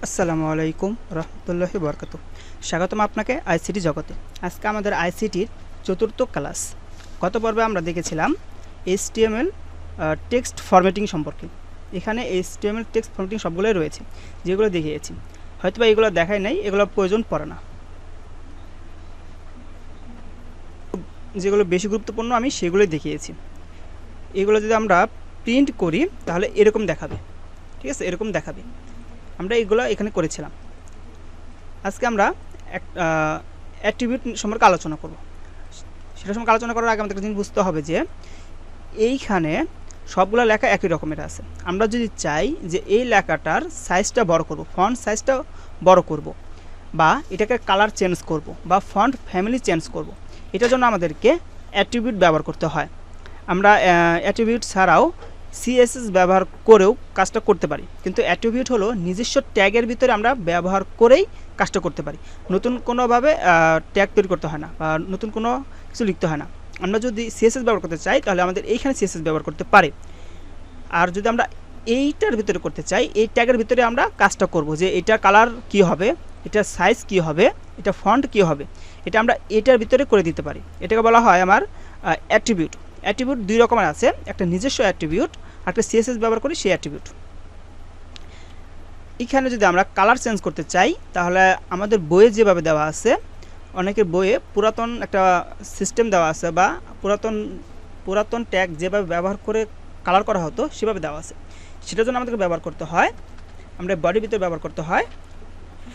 আসসালামু আলাইকুম রহমতুল্লাহি বরকাত। স্বাগতম আপনাকে আইসিটি জগতে। আজকে আমাদের আইসিটির চতুর্থ ক্লাস। গত পর্বে আমরা দেখেছিলাম এইচটিএমএল টেক্সট ফরম্যাটিং সম্পর্কে। এখানে এইচটিএমএল টেক্সট ফরম্যাটিং সবগুলোই রয়েছে, যেগুলো দেখিয়েছি। হয়তোবা এগুলো দেখাই নাই, এগুলো প্রয়োজন পড়ে না। যেগুলো বেশি গুরুত্বপূর্ণ আমি সেগুলোই দেখিয়েছি। এগুলো যদি আমরা প্রিন্ট করি তাহলে এরকম দেখাবে, ঠিক আছে? এরকম দেখাবে। আমরা এগুলো এখানে করেছিলাম। আজকে আমরা অ্যাট্রিবিউট সম্পর্কে আলোচনা করব। সেটা সম্পর্কে আলোচনা করার আগে আমাদের জিনিস বুঝতে হবে যে এইখানে সবগুলো লেখা একই রকমের আছে। আমরা যদি চাই যে এই লেখাটার সাইজটা বড় করব, ফন্ট সাইজটা বড় করব, বা এটাকে কালার চেঞ্জ করব, বা ফন্ট ফ্যামিলি চেঞ্জ করব, এটার জন্য আমাদেরকে অ্যাট্রিবিউট ব্যবহার করতে হয়। আমরা অ্যাট্রিবিউট ছাড়াও সিএসএস ব্যবহার করেও কাজটা করতে পারি, কিন্তু অ্যাট্রিবিউট হলো নিজস্ব ট্যাগের ভিতরে আমরা ব্যবহার করেই কাজটা করতে পারি। নতুন কোনোভাবে ট্যাগ তৈরি করতে হয় না, বা নতুন কোনো কিছু লিখতে হয় না। আমরা যদি সিএসএস ব্যবহার করতে চাই তাহলে আমাদের এইখানে সিএসএস ব্যবহার করতে পারে। আর যদি আমরা এইটার ভিতরে করতে চাই, এই ট্যাগের ভিতরে আমরা কাজটা করব, যে এটা কালার কি হবে, এটার সাইজ কি হবে, এটা ফন্ট কি হবে, এটা আমরা এটার ভিতরে করে দিতে পারি। এটাকে বলা হয় আমার অ্যাট্রিবিউট। অ্যাট্রিবিউট দুই রকমের আছে, একটা নিজস্ব অ্যাট্রিবিউট, একটা সিএসএস ব্যবহার করি সেই অ্যাট্রিবিউট। এখানে যদি আমরা কালার চেঞ্জ করতে চাই তাহলে আমাদের বইয়ে যেভাবে দেওয়া আছে, অনেকের বইয়ে পুরাতন একটা সিস্টেম দেওয়া আছে, বা পুরাতন ট্যাগ যেভাবে ব্যবহার করে কালার করা হতো সেভাবে দেওয়া আছে। সেটার জন্য আমাদেরকে ব্যবহার করতে হয়, আমরা বডির ভিতরে ব্যবহার করতে হয়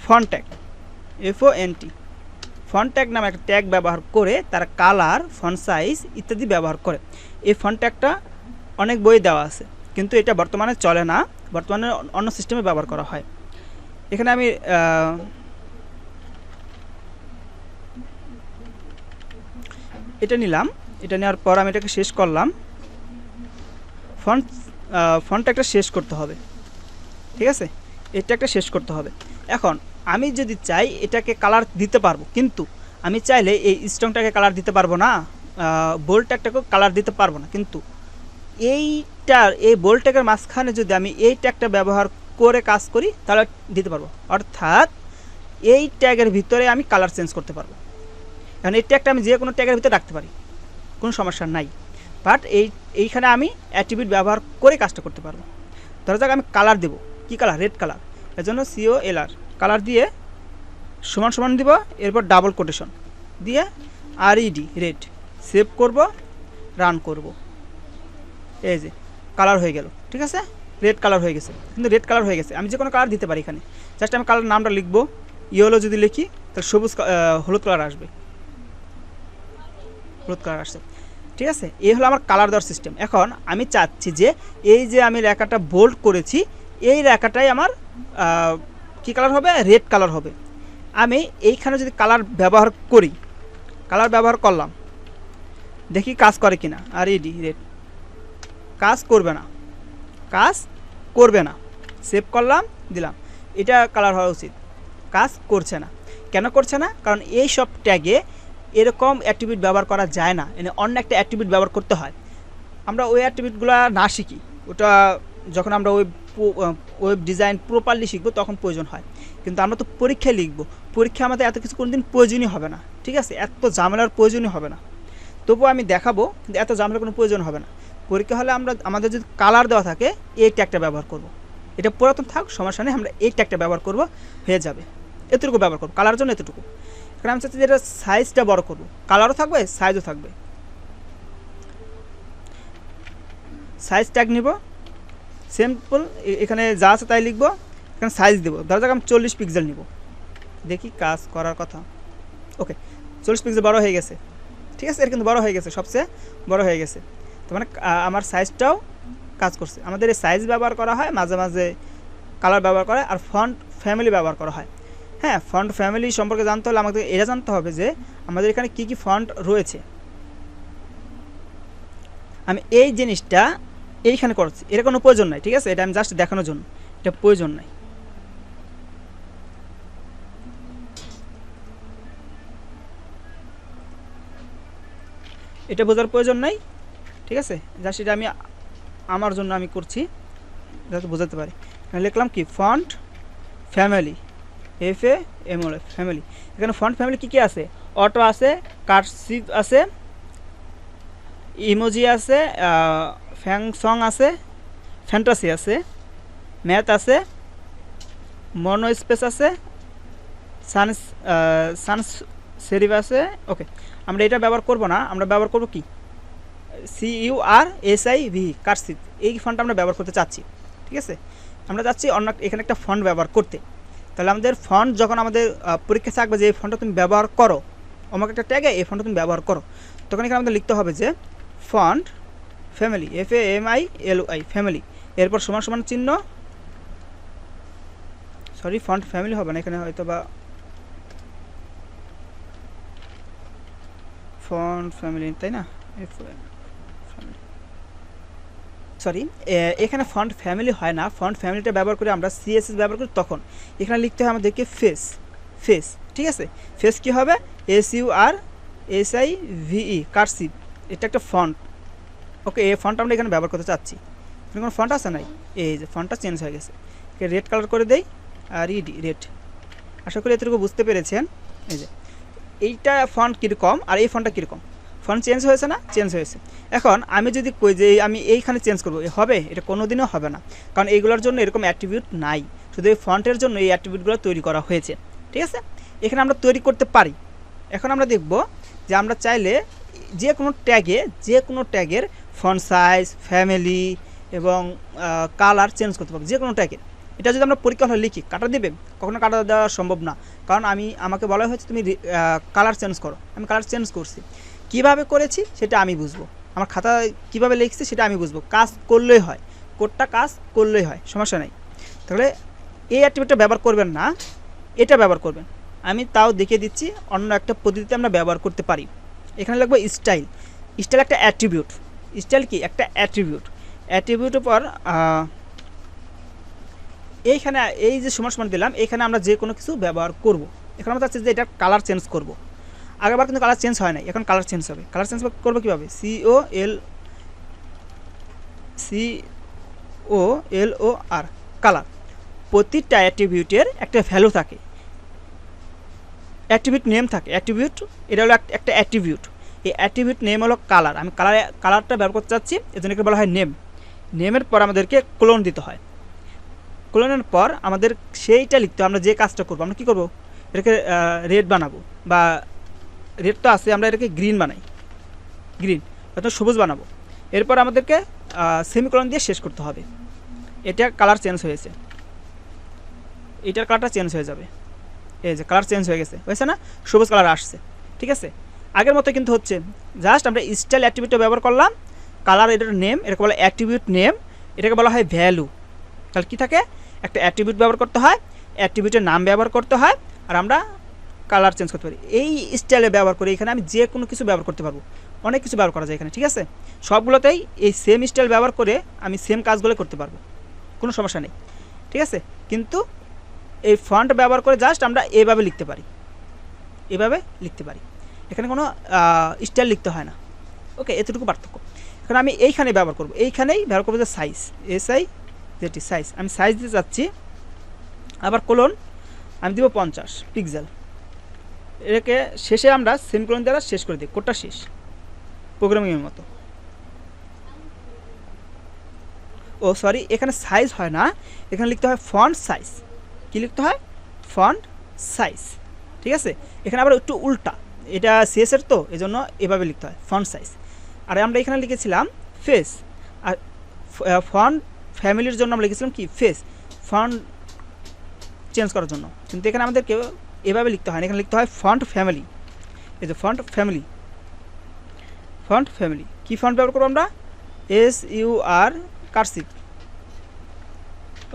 font tag, FONT। Font tag নামে একটা ট্যাগ ব্যবহার করে তার কালার, ফন্ট সাইজ ইত্যাদি ব্যবহার করে। এই ফন্ট ট্যাগটা অনেক বই দেওয়া আছে, কিন্তু এটা বর্তমানে চলে না, বর্তমানে অন্য সিস্টেমে ব্যবহার করা হয়। এখানে আমি এটা নিলাম। এটা নেওয়ার পর আমি এটাকে শেষ করলাম। ফন্ট ট্যাগটা শেষ করতে হবে, ঠিক আছে? এটা একটা শেষ করতে হবে। এখন আমি যদি চাই এটাকে কালার দিতে পারবো, কিন্তু আমি চাইলে এই স্ট্রংটাকে কালার দিতে পারবো না, বোল্ড ট্যাগটাকেও কালার দিতে পারবো না। কিন্তু এই বোল্ড ট্যাগের মাঝখানে যদি আমি এই ট্যাগটা ব্যবহার করে কাজ করি তাহলে দিতে পারবো। অর্থাৎ এই ট্যাগের ভিতরে আমি কালার চেঞ্জ করতে পারবো। কারণ এই ট্যাগটা আমি যে কোনো ট্যাগের ভিতরে রাখতে পারি, কোনো সমস্যা নাই। বাট এইখানে আমি অ্যাট্রিবিউট ব্যবহার করে কাজটা করতে পারবো। ধরা যাক আমি কালার দেবো, কী কালার? Red colour. এর জন্য COLR কালার দিয়ে সমান সমান দিব, এরপর ডাবল কোটেশন দিয়ে RED রেড, সেভ করব, রান করব। এই যে কালার হয়ে গেল, ঠিক আছে? রেড কালার হয়ে গেছে, কিন্তু রেড কালার হয়ে গেছে। আমি যে কোনো কালার দিতে পারি এখানে। জাস্ট আমি কালার নামটা লিখবো, ইয়েলো যদি লিখি তাহলে হলুদ কালার আসবে, হলুদ কালার আসছে, ঠিক আছে? এই হলো আমার কালার দেওয়ার সিস্টেম। এখন আমি চাচ্ছি যে এই যে আমি রেখাটা বোল্ড করেছি, এই রেখাটাই আমার কী কালার হবে? রেড কালার হবে। আমি এইখানে যদি কালার ব্যবহার করি, কালার ব্যবহার করলাম, দেখি কাজ করে কিনা। RED রেড, কাজ করবে না, কাজ করবে না। সেভ করলাম, দিলাম, এটা কালার হওয়া উচিত। কাজ করছে না। কেন করছে না? কারণ এই সব ট্যাগে এরকম অ্যাট্রিবিউট ব্যবহার করা যায় না, এনে অন্য একটা অ্যাট্রিবিউট ব্যবহার করতে হয়। আমরা ওই অ্যাট্রিবিউটগুলো না শিখি, ওটা যখন আমরা ওয়েব ডিজাইন প্রপারলি শিখবো তখন প্রয়োজন হয়। কিন্তু আমরা তো পরীক্ষায় লিখবো, পরীক্ষায় আমাদের এত কিছু কোনোদিন প্রয়োজনই হবে না, ঠিক আছে? এত ঝামেলার প্রয়োজনই হবে না। তবুও আমি দেখাবো, কিন্তু এত ঝামেলার কোনো প্রয়োজন হবে না। পরীক্ষা হলে আমাদের যদি কালার দেওয়া থাকে এই ট্যাগটা ব্যবহার করব। এটা পুরাতন থাক, সমস্যা নেই, আমরা এই ট্যাগটা ব্যবহার করব, হয়ে যাবে। এতটুকু ব্যবহার করব কালারের জন্য, এতটুকু। কারণ আমি চাচ্ছি যে এটা সাইজটা বড় করব, কালারও থাকবে, সাইজও থাকবে। সাইজ ট্যাগ নিব, সিম্পল, এখানে যা আছে তাই লিখবো, এখানে সাইজ দেবো। ধরা যাক আমি 40 পিক্সেল নিব, দেখি কাজ করার কথা। ওকে, 40 পিক্সেল বড় হয়ে গেছে, ঠিক আছে? এর কিন্তু বড় হয়ে গেছে, সবচেয়ে বড় হয়ে গেছে। তো মানে আমার সাইজটাও কাজ করছে। আমাদের এই সাইজ ব্যবহার করা হয়, মাঝে মাঝে কালার ব্যবহার করা হয়, আর ফন্ট ফ্যামিলি ব্যবহার করা হয়। হ্যাঁ, ফন্ট ফ্যামিলি সম্পর্কে জানতে হলে আমাদের এটা জানতে হবে যে আমাদের এখানে কী কী ফন্ট রয়েছে। আমি এই জিনিসটা এইখানে করছি, এর কোনো প্রয়োজন নাই, ঠিক আছে? এটা আমি জাস্ট দেখানোর জন্য, এটা প্রয়োজন নাই। এটা বোঝার প্রয়োজন নাই, ঠিক আছে? জাস্ট এটা আমি আমার জন্য আমি করছি, যাতে বোঝাতে পারি। লিখলাম কি? Font family, FAML family. এখানে ফন্ট ফ্যামিলি কী কী আছে? অটো আছে, কার্সিভ আছে, ইমোজি আছে, ফ্যাংসং আছে, ফ্যান্টাসি আছে, ম্যাথ আছে, মনো স্পেস আছে, সানস সেরিভ আছে। ওকে, আমরা এটা ব্যবহার করব না, আমরা ব্যবহার করব কি CURSIV কার্সিভ, এই ফন্টটা আমরা ব্যবহার করতে চাচ্ছি। ঠিক আছে, আমরা চাচ্ছি অন্য এখানে একটা ফন্ট ব্যবহার করতে। তাহলে আমাদের ফন্ট যখন আমাদের পরীক্ষা থাকবে যে এই ফন্টটা তুমি ব্যবহার করো, আমাকে একটা ট্যাগে এই ফন্টটা তুমি ব্যবহার করো, তখন এখানে আমাদের লিখতে হবে যে ফন্ট ফ্যামিলি, FAMILY ফ্যামিলি, এরপর সমান সমান চিহ্ন, সরি ফন্ট ফ্যামিলি হবে না এখানে, হয়তো বা ফন্ট ফ্যামিলি, তাই না? সরি, এখানে ফন্ট ফ্যামিলি হয় না, ফন্ট ফ্যামিলিটা ব্যবহার করে আমরা CSS ব্যবহার করি, তখন এখানে লিখতে হয় আমাদেরকে ফেস। ঠিক আছে, ফেস কী হবে? SURSIVE কার্সিভ, এটা একটা ফন্ট। ওকে, এই ফন্ট আমরা এখানে ব্যবহার করতে চাচ্ছি। এখানে কোনো ফন্ট আছে নাই, এই যে ফন্টটা চেঞ্জ হয়ে গেছে, রেড কালার করে দেই, আর রেড। আশা করি এতটুকু বুঝতে পেরেছেন। এই যে এইটা ফন্ট কীরকম আর এই ফন্টটা কীরকম, ফন্ট চেঞ্জ হয়েছে না? চেঞ্জ হয়েছে। এখন আমি যদি কই যে আমি এইখানে চেঞ্জ করবো, হবে? এটা কোনো দিনও হবে না, কারণ এইগুলোর জন্য এরকম অ্যাট্রিবিউট নাই, শুধু এই ফন্টের জন্য এই অ্যাট্রিবিউটগুলো তৈরি করা হয়েছে। ঠিক আছে, এখানে আমরা তৈরি করতে পারি। এখন আমরা দেখব যে আমরা চাইলে যে কোনো ট্যাগের ফন্ট সাইজ, ফ্যামিলি এবং কালার চেঞ্জ করতে পারবো, যে কোনো ট্যাগের। এটা যদি আমরা পরীক্ষা হলে লিখি, কাটা দেবে? কখনো কাটা দেওয়া সম্ভব না, কারণ আমাকে বলা হয়েছে তুমি কালার চেঞ্জ করো, আমি কালার চেঞ্জ করছি। কিভাবে করেছি সেটা আমি বুঝবো, আমার খাতায় কীভাবে লিখছি সেটা আমি বুঝবো, কাজ করলেই হয়, কোডটা কাজ করলেই হয়, সমস্যা নেই। তাহলে এই অ্যাট্রিবিউটটা ব্যবহার করবেন না, এটা ব্যবহার করবেন। আমি তাও দেখিয়ে দিচ্ছি অন্য একটা পদ্ধতিতে আমরা ব্যবহার করতে পারি। এখানে লিখবো স্টাইল একটা অ্যাট্রিবিউট। স্টাইল কি? একটা অ্যাট্রিবিউটের পর এইখানে এই যে সমান দিলাম, এইখানে আমরা যে কোনো কিছু ব্যবহার করব। এখন আমরা চাচ্ছি যে এটা কালার চেঞ্জ করব। আগেরবার কিন্তু কালার চেঞ্জ হয় না, এখন কালার চেঞ্জ হবে। কালার চেঞ্জ করবো কীভাবে? COLOR colour. প্রতিটা অ্যাট্রিবিউটের একটা ভ্যালু থাকে, অ্যাট্রিবিউট নেম থাকে। অ্যাট্রিবিউট এটা হলো একটা অ্যাট্রিবিউট, এই অ্যাট্রিবিউট নেম হলো কালার। আমি কালারটা ব্যবহার করতে চাচ্ছি, এজন্য একে বলা হয় নেম। নেমের পর আমাদেরকে ক্লোন দিতে হয়। ক্লোনের পর আমাদের সেইটা লিখতে হবে, আমরা যে কাজটা করবো। আমরা কী করবো? এটাকে রেড বানাবো, বা রেড তো আছে, আমরা এটাকে গ্রিন বানাই, গ্রিন অর্থাৎ সবুজ বানাবো। এরপর আমাদেরকে সেমিকোলন দিয়ে শেষ করতে হবে। এটা কালার চেঞ্জ হয়েছে, এটার কালারটা চেঞ্জ হয়ে যাবে। এই যে কালার চেঞ্জ হয়েছে না? সবুজ কালার আসছে। ঠিক আছে, আগের মতো কিন্তু হচ্ছে, জাস্ট আমরা স্টাইল অ্যাট্রিবিউটটা ব্যবহার করলাম। কালার এটার নেম, এটাকে বলা অ্যাট্রিবিউট নেম, এটাকে বলা হয় ভ্যালু। তাহলে কী থাকে? একটা অ্যাট্রিবিউট ব্যবহার করতে হয়, অ্যাট্রিবিউটের নাম ব্যবহার করতে হয়, আর আমরা কালার চেঞ্জ করতে পারি। এই স্টাইলে ব্যবহার করে এখানে আমি যে কোনো কিছু ব্যবহার করতে পারবো, অনেক কিছু ব্যবহার করা যায় এখানে। ঠিক আছে, সবগুলোতেই এই সেম স্টাইল ব্যবহার করে আমি সেম কাজগুলো করতে পারবো, কোনো সমস্যা নেই। ঠিক আছে, কিন্তু এই ফন্ট ব্যবহার করে জাস্ট আমরা এভাবে লিখতে পারি, এখানে কোনো স্টাইল লিখতে হয় না। ওকে, এতটুকু পার্থক্য। এখন আমি এইখানে ব্যবহার করবো, এইখানেই ব্যবহার করবো যে সাইজ, সাইজ। আমি সাইজ দিতে চাচ্ছি, আবার কোলন আমি দিব 50 পিক্সেল। এটাকে শেষে আমরা সেমিকোলন দ্বারা শেষ করে দিই, কোডটা শেষ, প্রোগ্রামিংয়ের মতো। ও সরি, এখানে সাইজ হয় না, এখানে লিখতে হয় ফন্ট সাইজ। কি লিখতে হয়? Font size. ঠিক আছে, এখানে আবার একটু উল্টা, এটা সিএসের তো, এজন্য এভাবে লিখতে হয় ফন্ট সাইজ। আর আমরা এখানে লিখেছিলাম ফেস, আর ফন্ট ফ্যামিলির জন্য আমরা লিখেছিলাম কি? ফেস, ফন্ট চেঞ্জ করার জন্য। কিন্তু এখানে আমাদেরকে এভাবে লিখতে হয় না, এখানে লিখতে হয় ফন্ট ফ্যামিলি। এই যে ফন্ট ফ্যামিলি, কী ফন্ট ব্যবহার করবো আমরা? SUR cursive.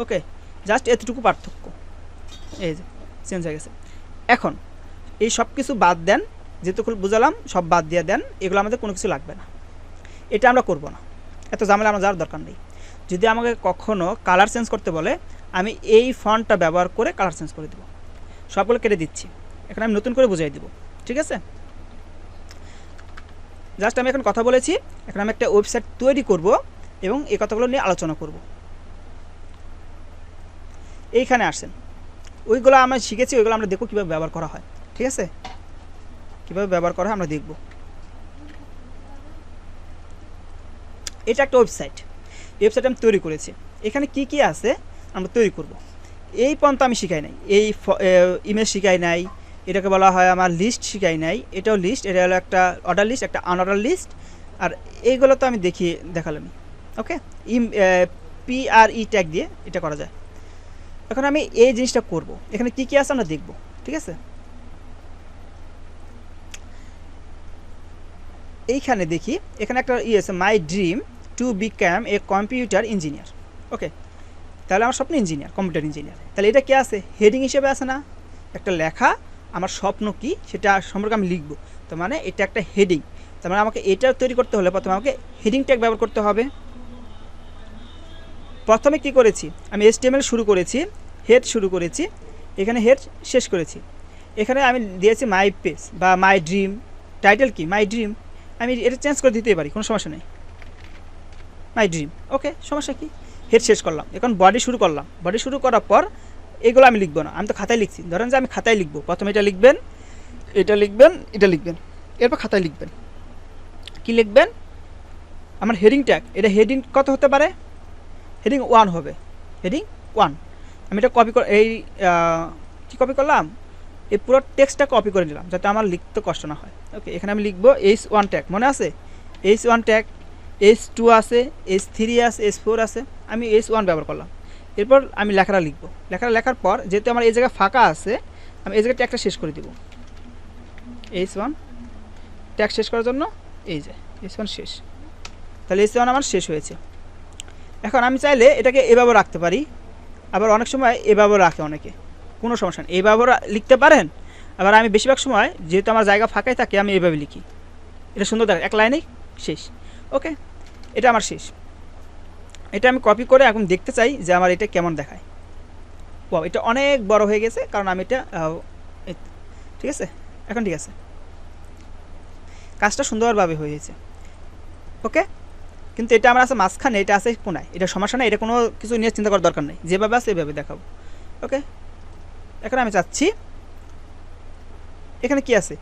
ওকে, জাস্ট এতটুকু পার্থক্য। এই যে চেঞ্জ হয়ে গেছে। এখন এই সব কিছু বাদ দেন, যেটুকু বুঝালাম সব বাদ দিয়ে দেন, এগুলো আমাদের কোনো কিছু লাগবে না, এটা আমরা করব না, এত ঝামেলা আমার যাওয়ার দরকার নেই। যদি আমাকে কখনও কালার চেঞ্জ করতে বলে, আমি এই ফন্টটা ব্যবহার করে কালার চেঞ্জ করে দেবো। সবগুলো কেটে দিচ্ছি, এখানে আমি নতুন করে বুঝিয়ে দেবো। ঠিক আছে, জাস্ট আমি এখন কথা বলেছি, এখন আমি একটা ওয়েবসাইট তৈরি করব এবং এই কথাগুলো নিয়ে আলোচনা করব। এইখানে আসেন, ওইগুলো আমরা শিখেছি, ওইগুলো আমরা দেখব কীভাবে ব্যবহার করা হয়। ঠিক আছে, কীভাবে ব্যবহার করা হয় আমরা দেখব। এটা একটা ওয়েবসাইট আমি তৈরি করেছি। এখানে কি কি আছে আমরা তৈরি করব। এই পর্যন্ত আমি শিখাই নাই, এই ইমেজ শিখাই নাই, এটাকে বলা হয় আমার লিস্ট শিখাই নাই। এটাও লিস্ট, এটা হলো একটা অর্ডার লিস্ট, একটা আনঅর্ডার লিস্ট। আর এইগুলো তো আমি দেখালাম। ওকে, PRE ট্যাগ দিয়ে এটা করা যায়। এখন আমি এই জিনিসটা করব। এখানে কি কি আছে আমরা দেখব। ঠিক আছে, এইখানে দেখি, এখানে একটা আছে, my dream to become a computer engineer. Okay, তাহলে আমার স্বপ্ন ইঞ্জিনিয়ার, কম্পিউটার ইঞ্জিনিয়ার। তাহলে এটা কি আছে? হেডিং হিসেবে আছে না, একটা লেখা, আমার স্বপ্ন কি সেটা সম্পর্কে আমি লিখব। তার মানে এটা একটা হেডিং। তার মানে আমাকে এটা তৈরি করতে হলে প্রথমে আমাকে হেডিং ট্যাগ ব্যবহার করতে হবে। প্রথমে কি করেছি, আমি HTML শুরু করেছি, হেড শুরু করেছি, এখানে হেড শেষ করেছি। এখানে আমি দিয়েছি মাই পেজ বা মাই ড্রিম। টাইটেল কি? My dream. আমি এটা চেঞ্জ করে দিতেই পারি, কোনো সমস্যা নেই, মাই ড্রিম। ওকে, সমস্যা কি? হেড শেষ করলাম, এখন বডি শুরু করলাম। বডি শুরু করার পর এগুলো আমি লিখবো না, আমি তো খাতায় লিখছি। ধরেন যে আমি খাতায় লিখবো, প্রথমে এটা লিখবেন, এটা লিখবেন, এটা লিখবেন, এরপর খাতায় লিখবেন। কি লিখবেন? আমার হেডিং ট্যাগ, এটা হেডিং কত হতে পারে? হেডিং 1 হবে, হেডিং 1। আমি এটা কপি করে কী কপি করলাম, এই পুরো টেক্সটটা কপি করে নিলাম যাতে আমার লিখতে কষ্ট না হয়। ওকে, এখানে আমি লিখবো H1 ট্যাগ, মনে আছে? H1 ট্যাগ, H2 আছে, H3 আছে, H4 আছে, আমি H1 ব্যবহার করলাম। এরপর আমি লেখাটা লিখবো। লেখার পর যেহেতু আমার এই জায়গায় ফাঁকা আছে, আমি এই জায়গায় ট্যাগটা শেষ করে দেবো। H1 ট্যাগ শেষ করার জন্য এই যে H1 শেষ। তাহলে H1 আমার শেষ হয়েছে। এখন আমি চাইলে এটাকে এভাবে রাখতে পারি, আবার অনেক সময় এভাবে রাখে অনেকে, কোনো সমস্যা নেই, এইভাবে লিখতে পারেন। আবার আমি বেশিরভাগ সময় যেহেতু আমার জায়গা ফাঁকাই থাকে, আমি এইভাবে লিখি, এটা সুন্দর দেখ, এক লাইনেই শেষ। ওকে, এটা আমার শেষ। এটা আমি কপি করে এখন দেখতে চাই যে আমার এটা কেমন দেখায়। ও, এটা অনেক বড় হয়ে গেছে, কারণ আমি এটা ঠিক আছে, এখন ঠিক আছে, কাজটা সুন্দরভাবে হয়েছে। ওকে, কিন্তু এটা আমার আছে মাঝখানে, এটা আছে কোনায়, এটা সমস্যা নেই, এটা কোনো কিছু নিয়ে চিন্তা করার দরকার নেই, যেভাবে আছে এভাবে দেখাবো। ওকে, এখন আমি চাচ্ছি এখানে কি আছে,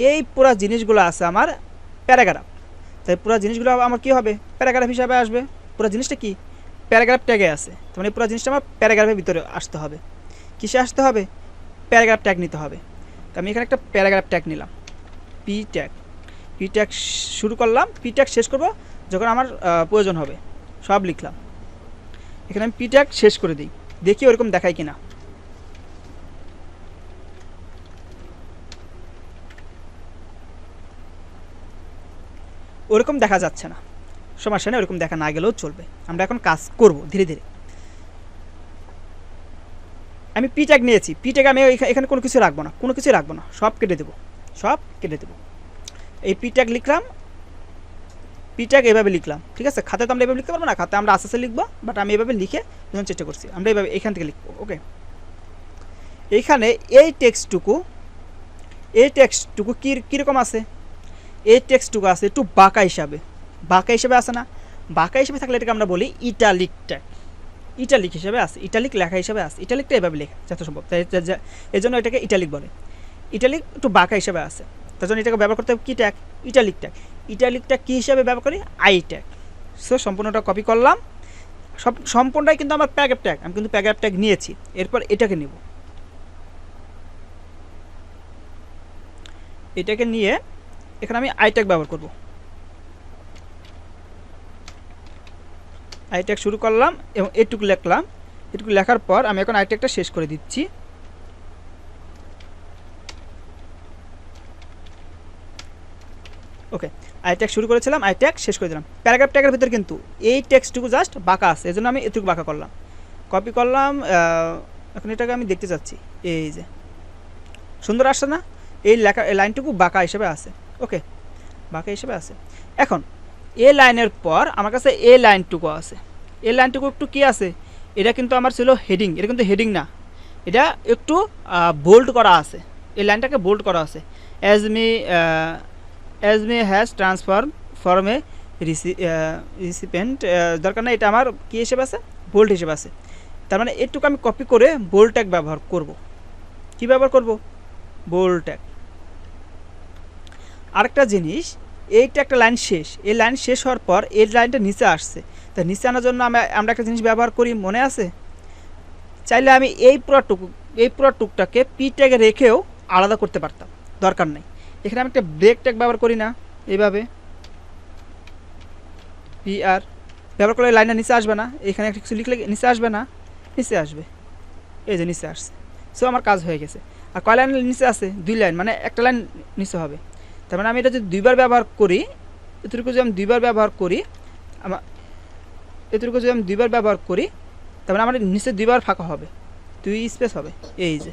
এই পুরো জিনিসগুলো আছে আমার প্যারাগ্রাফ। তাই পুরো জিনিসগুলো আমার কী হবে? প্যারাগ্রাফ হিসাবে আসবে। পুরো জিনিসটা কি? প্যারাগ্রাফ ট্যাগে আছে। তার মানে পুরো জিনিসটা আমার প্যারাগ্রাফের ভিতরে আসতে হবে। কিসে আসতে হবে? প্যারাগ্রাফ ট্যাগ নিতে হবে। তো আমি এখানে একটা প্যারাগ্রাফ ট্যাগ নিলাম, পি ট্যাগ শুরু করলাম, পি ট্যাগ শেষ করব যখন আমার প্রয়োজন হবে। সব লিখলাম, এখানে আমি পি ট্যাগ শেষ করে দিই, দেখি ওরকম দেখায় কিনা। ওরকম দেখা যাচ্ছে না, সমস্যা নেই, ওরকম দেখা না গেলেও চলবে। আমরা এখন কাজ করব ধীরে ধীরে। আমি পি ট্যাগ নিয়েছি, পি ট্যাগ আমি এখানে কোনো কিছু রাখবো না, কোনো কিছুই রাখবো না, সব কেটে দেবো, সব কেটে দেবো। এই পি ট্যাগ লিখলাম, পি ট্যাগ এভাবে লিখলাম। ঠিক আছে, খাতায় তো আমরা এভাবে লিখতে পারবো না, খাতায় আমরা আস্তে লিখবো, বাট আমি এভাবে লিখে যখন চেষ্টা করছি, আমরা এভাবে এখান থেকে লিখবো। ওকে, এইখানে এই টেক্সটটুকু কীরকম আছে? এই টেক্সটটুকু আছে একটু বাঁকা হিসাবে আছে না? বাঁকা হিসাবে থাকলে এটাকে আমরা বলি ইটালিক ট্যাগ। ইটালিক হিসাবে আছে, ইটালিক লেখা হিসাবে আছে, ইটালিকটা এভাবে লেখা যত সম্ভব, এই জন্য এটাকে ইটালিক বলে। ইটালিক একটু বাঁকা হিসাবে আছে, তার জন্য এটাকে ব্যবহার করতে হবে কী tag? Italic tag. Italic tag কী হিসাবে ব্যবহার করি? I tag. সো সম্পূর্ণটা কপি করলাম, সম্পূর্ণটাই কিন্তু আমার প্যারাগ্রাফ ট্যাগ, আমি কিন্তু প্যারাগ্রাফ ট্যাগ নিয়েছি। এরপর এটাকে নেব, এটাকে নিয়ে এখানে আমি আই ট্যাগ ব্যবহার করব। আই ট্যাগ শুরু করলাম এবং এটুকু লিখলাম, এটুকু লেখার পর আমি এখন আই ট্যাগটা শেষ করে দিচ্ছি। ওকে, আই ট্যাগ শুরু করেছিলাম, আই ট্যাগ শেষ করে দিলাম। প্যারাগ্রাফ ট্যাগের ভিতরে কিন্তু এই টেক্সটটুকু জাস্ট বাঁকা আছে, এই জন্য আমি এটুকু বাঁকা করলাম, কপি করলাম। এখন এটাকে আমি দেখতে চাচ্ছি, এই যে সুন্দর আসছে না? এই লেখা, এই লাইনটুকু বাঁকা হিসেবে আছে। ওকে, বাঁকা হিসেবে আছে। এখন এ লাইনের পর আমার কাছে এ লাইনটুকু আছে। এ লাইনটুকু একটু কী আছে? এটা কিন্তু আমার ছিল হেডিং, এটা কিন্তু হেডিং না, এটা একটু বোল্ড করা আছে। এই লাইনটাকে বোল্ড করা আছে, as me has form A recipient, দরকার না, এটা আমার কী হিসেবে আছে? বোল্ড হিসেবে আছে। তার মানে এটুকু আমি কপি করে বোল্ড ট্যাগ ব্যবহার করব। কী ব্যবহার করব? Bold tag. আরেকটা জিনিস, এইটা একটা লাইন শেষ, এই লাইন শেষ হওয়ার পর এই লাইনটা নিচে আসছে, তা নিচে আনার জন্য আমরা একটা জিনিস ব্যবহার করি, মনে আছে? চাইলে আমি এই পুরো টুকটাকে পি ট্যাগে রেখেও আলাদা করতে পারতাম, দরকার নেই। এখানে আমি একটা ব্রেক ট্যাগ ব্যবহার করি না, এইভাবে পি আর ব্যবহার করলে লাইনটা নিচে আসবে না, এখানে একটা কিছু লিখলে নিচে আসবে না, নিচে আসবে, এই যে নিচে আসছে। সো আমার কাজ হয়ে গেছে। আর কয় লাইন নিচে আছে? 2 লাইন, মানে একটা লাইন নিচে হবে। তার মানে আমি এটা যদি 2বার ব্যবহার করি, এতটুকু যদি আমি 2বার ব্যবহার করি, তার মানে আমার নিচে 2বার ফাঁকা হবে, 2 স্পেস হবে, এই যে।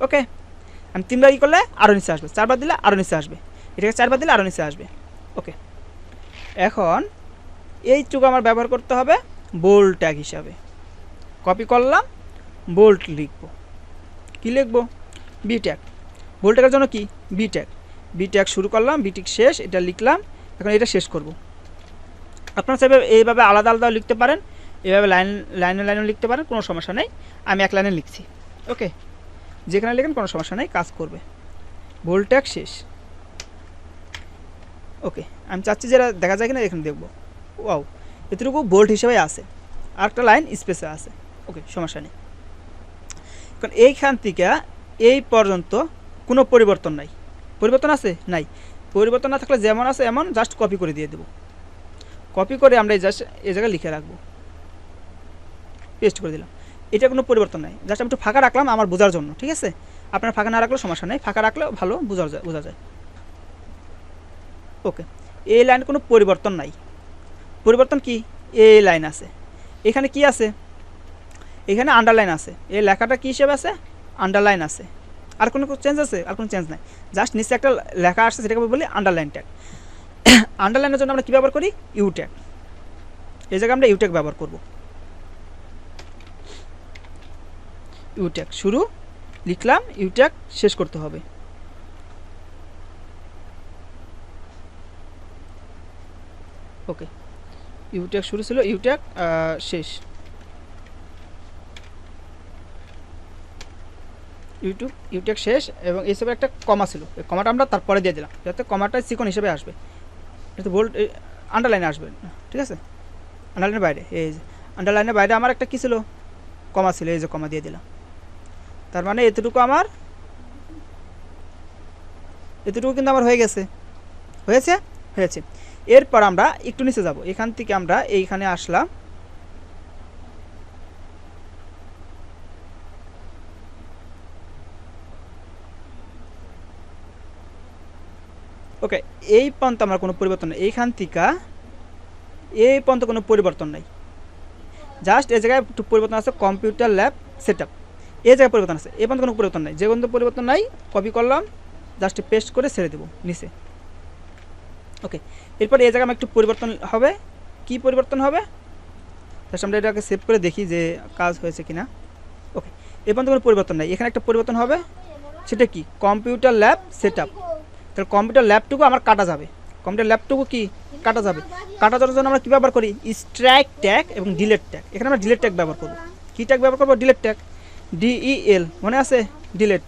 ওকে, আমি 3বার ই করলে আরও নিচে আসবে, 4বার দিলে আরও নিচে আসবে, এটাকে 4বার দিলে আরও নিচে আসবে। ওকে, এখন এইটুকু আমার ব্যবহার করতে হবে বোল্ড ট্যাগ হিসাবে। কপি করলাম, বোল্ড লিখব। কী লিখব? B tag. বোল্ড ট্যাগের জন্য কি? B tag. বি ট্যাগ শুরু করলাম, বি ট্যাগ শেষ, এটা লিখলাম। এখন এটা শেষ করব। আপনারা চাইবে এইভাবে আলাদা আলাদাও লিখতে পারেন, এইভাবে লাইনে লিখতে পারেন, কোনো সমস্যা নেই। আমি এক লাইনে লিখছি। ওকে, যেখানে লিখেন কোনো সমস্যা নেই, কাজ করবে। বোল্ড ট্যাগ শেষ। ওকে, আমি চাচ্ছি যেটা দেখা যায় কিনা এখানে দেখব। ওয়াও, এতটুকু বোল্ড হিসেবে আছে, আর একটা লাইন স্পেসে আছে। ওকে, সমস্যা নেই। কারণ এইখান থেকে এই পর্যন্ত কোনো পরিবর্তন নাই। পরিবর্তন আছে? নাই। পরিবর্তন না থাকলে যেমন আছে এমন জাস্ট কপি করে দিয়ে দেব। কপি করে আমরা এই জায়গায় লিখে রাখবো, পেস্ট করে দিলাম। এটা কোনো পরিবর্তন নাই, জাস্ট আমি একটু ফাঁকা রাখলাম আমার বোঝার জন্য, ঠিক আছে? আপনার ফাঁকা না রাখলেও সমস্যা নেই, ফাঁকা রাখলেও ভালো বোঝা যায়। ওকে, এই লাইন কোনো পরিবর্তন নাই। পরিবর্তন কি? এই লাইন আছে, এখানে কি আছে? এখানে আন্ডারলাইন আছে। এই লেখাটা কী হিসেবে আছে? আন্ডারলাইন আছে। আর কোনো চেঞ্জ আছে? আর কোনো চেঞ্জ নাই, জাস্ট নিচে একটা লেখা আসছে, সেটাকে বলি আন্ডারলাইন ট্যাগ। আন্ডারলাইনের জন্য আমরা কী ব্যবহার করি? U tag. এই জায়গায় আমরা ইউ ট্যাগ ব্যবহার করব। ইউ ট্যাগ শুরু লিখলাম, ইউ ট্যাগ শেষ করতে হবে। ওকে, ইউ ট্যাগ শুরু ছিল, ইউ ট্যাগ শেষ। ইউ ট্যাগ শেষ, এবং এই হিসেবে একটা কমা ছিল, এই কমাটা আমরা তারপরে দিয়ে দিলাম, যাতে কমাটা চিকন হিসেবে আসবে, যাতে বোল্ড আন্ডারলাইনে আসবে, ঠিক আছে? আন্ডারলাইনের বাইরে, এই যে আন্ডারলাইনের বাইরে আমার একটা কী ছিল? কমা ছিল, এই যে কমা দিয়ে দিলাম। তার মানে এতটুকু কিন্তু আমার হয়ে গেছে। হয়েছে। এরপর আমরা একটু নিচে যাব, এখান থেকে আমরা এইখানে আসলাম। ওকে, এই পর্যন্ত আমার কোনো পরিবর্তন নেই, এইখান থেকে এই পর্যন্ত কোনো পরিবর্তন নেই। জাস্ট এই জায়গায় একটু পরিবর্তন আছে, কম্পিউটার ল্যাব সেট আপ, এই জায়গায় পরিবর্তন আছে। এই পর্যন্ত কোনো পরিবর্তন নেই, যে পর্যন্ত পরিবর্তন নাই কপি করলাম, জাস্ট পেস্ট করে ছেড়ে দেবো নিচে। ওকে, এরপর এই জায়গায় আমার একটু পরিবর্তন হবে। কি পরিবর্তন হবে? জাস্ট আমরা এটাকে সেভ করে দেখি যে কাজ হয়েছে কিনা। ওকে, এই পর্যন্ত কোনো পরিবর্তন নাই। এখানে একটা পরিবর্তন হবে, সেটা কি? Computer lab set up. তাহলে কম্পিউটার ল্যাবটুকু আমার কাটা যাবে। কম্পিউটার ল্যাবটুকু কি কাটা যাবে? কাটা যাওয়ার জন্য আমরা কী ব্যবহার করি? স্ট্রাইক ট্যাগ এবং ডিলেট ট্যাগ। এখানে আমরা ডিলেট ট্যাগ ব্যবহার করব। কী ট্যাগ ব্যবহার করবো? ডিলেট ট্যাগ, DEL, মনে আছে? ডিলেট